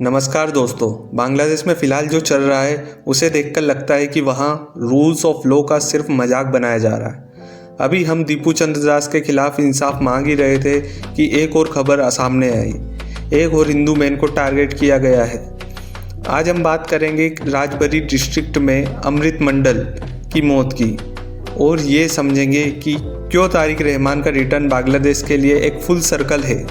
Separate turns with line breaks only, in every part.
नमस्कार दोस्तों। बांग्लादेश में फ़िलहाल जो चल रहा है उसे देखकर लगता है कि वहाँ रूल्स ऑफ लॉ का सिर्फ मजाक बनाया जा रहा है। अभी हम दीपू चंद्र दास के खिलाफ इंसाफ मांग ही रहे थे कि एक और खबर सामने आई, एक और हिंदू मैन को टारगेट किया गया है। आज हम बात करेंगे राजबरी डिस्ट्रिक्ट में अमृत मंडल की मौत की और ये समझेंगे कि क्यों तारिक रहमान का रिटर्न बांग्लादेश के लिए एक फुल सर्कल है।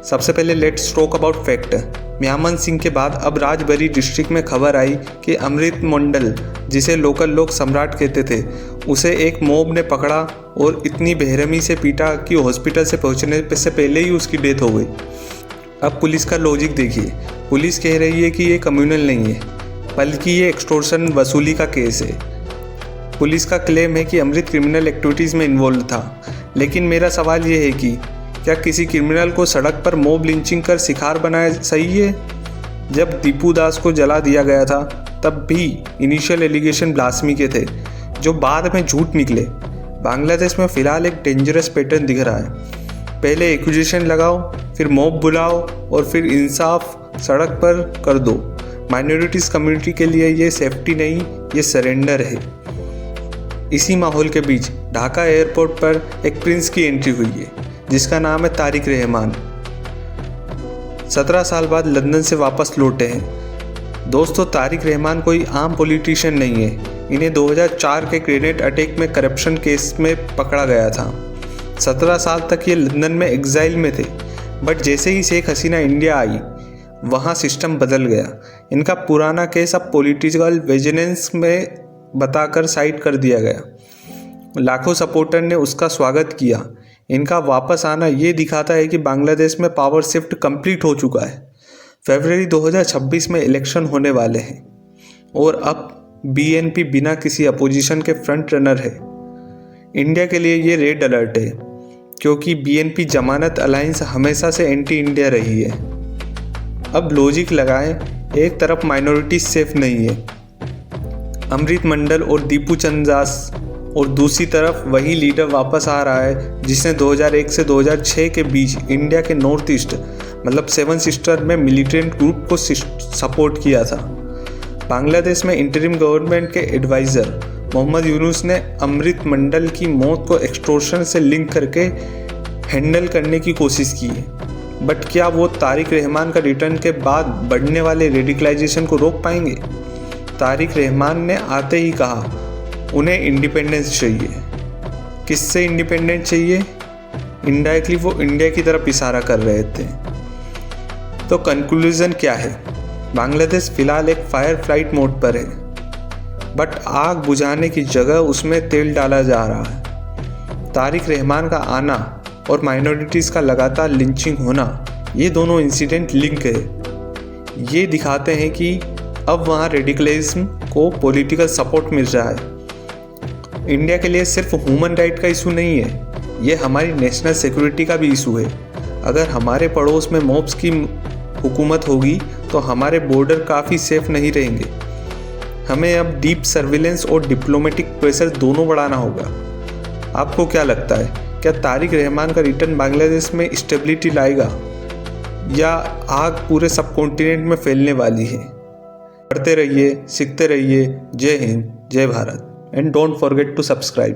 सबसे पहले लेट्स टॉक अबाउट फैक्ट। म्यामन सिंह के बाद अब राजबरी डिस्ट्रिक्ट में खबर आई कि अमृत मंडल, जिसे लोकल लोग सम्राट कहते थे, उसे एक मॉब ने पकड़ा और इतनी बेरहमी से पीटा कि हॉस्पिटल से पहुंचने से पहले ही उसकी डेथ हो गई। अब पुलिस का लॉजिक देखिए। पुलिस कह रही है कि ये कम्युनल नहीं है बल्कि ये एक्सटॉर्शन वसूली का केस है। पुलिस का क्लेम है कि अमृत क्रिमिनल एक्टिविटीज़ में इन्वॉल्व था, लेकिन मेरा सवाल ये है कि क्या किसी क्रिमिनल को सड़क पर मॉब लिंचिंग कर शिकार बनाया सही है? जब दीपू दास को जला दिया गया था तब भी इनिशियल एलिगेशन ब्लास्फेमी के थे जो बाद में झूठ निकले। बांग्लादेश में फ़िलहाल एक डेंजरस पैटर्न दिख रहा है। पहले एक्यूजेशन लगाओ, फिर मॉब बुलाओ और फिर इंसाफ सड़क पर कर दो। माइनॉरिटीज़ कम्युनिटी के लिए ये सेफ्टी नहीं, ये सरेंडर है। इसी माहौल के बीच ढाका एयरपोर्ट पर एक प्रिंस की एंट्री हुई है जिसका नाम है तारिक रहमान। 17 साल बाद लंदन से वापस लौटे हैं। दोस्तों, तारिक रहमान कोई आम पॉलिटिशियन नहीं है। इन्हें 2004 के ग्रेनेड अटैक में करप्शन केस में पकड़ा गया था। 17 साल तक ये लंदन में एग्जाइल में थे, बट जैसे ही शेख हसीना इंडिया आई वहाँ सिस्टम बदल गया। इनका पुराना केस अब पॉलिटिकल वेजिनेंस में बताकर साइड कर दिया गया। लाखों सपोर्टर ने उसका स्वागत किया। इनका वापस आना ये दिखाता है कि बांग्लादेश में पावर शिफ्ट कंप्लीट हो चुका है। फरवरी 2026 में इलेक्शन होने वाले हैं और अब बीएनपी बिना किसी अपोजिशन के फ्रंट रनर है। इंडिया के लिए ये रेड अलर्ट है क्योंकि बीएनपी जमानत अलायंस हमेशा से एंटी इंडिया रही है। अब लॉजिक लगाएं, एक तरफ माइनॉरिटी सेफ नहीं है, अमृत मंडल और दीपू चंद्र दास, और दूसरी तरफ वही लीडर वापस आ रहा है जिसने 2001 से 2006 के बीच इंडिया के नॉर्थ ईस्ट मतलब 7 सिस्टर में मिलिटेंट ग्रुप को सपोर्ट किया था। बांग्लादेश में इंटरिम गवर्नमेंट के एडवाइज़र मोहम्मद यूनुस ने अमृत मंडल की मौत को एक्सटॉर्शन से लिंक करके हैंडल करने की कोशिश की है। बट क्या वो तारिक रहमान का रिटर्न के बाद बढ़ने वाले रेडिकलाइजेशन को रोक पाएंगे? तारिक रहमान ने आते ही कहा उन्हें इंडिपेंडेंस चाहिए। किससे इंडिपेंडेंस चाहिए? इनडायरेक्टली वो इंडिया की तरफ इशारा कर रहे थे। तो कंक्लूजन क्या है? बांग्लादेश फिलहाल एक फायर फ्लाइट मोड पर है, बट आग बुझाने की जगह उसमें तेल डाला जा रहा है। तारिक रहमान का आना और माइनॉरिटीज़ का लगातार लिंचिंग होना, ये दोनों इंसिडेंट लिंक है। ये दिखाते हैं कि अब वहाँ रेडिकलिज्म को पॉलिटिकल सपोर्ट मिल रहा है। इंडिया के लिए सिर्फ ह्यूमन राइट का इशू नहीं है, ये हमारी नेशनल सिक्योरिटी का भी इशू है। अगर हमारे पड़ोस में मॉब्स की हुकूमत होगी तो हमारे बॉर्डर काफ़ी सेफ नहीं रहेंगे। हमें अब डीप सर्विलेंस और डिप्लोमेटिक प्रेशर दोनों बढ़ाना होगा। आपको क्या लगता है, क्या तारिक रहमान का रिटर्न बांग्लादेश में स्टेबिलिटी लाएगा या आग पूरे सब कॉन्टिनेंट में फैलने वाली है? पढ़ते रहिए, सीखते रहिए। जय हिंद, जय Bharat, and don't forget to subscribe.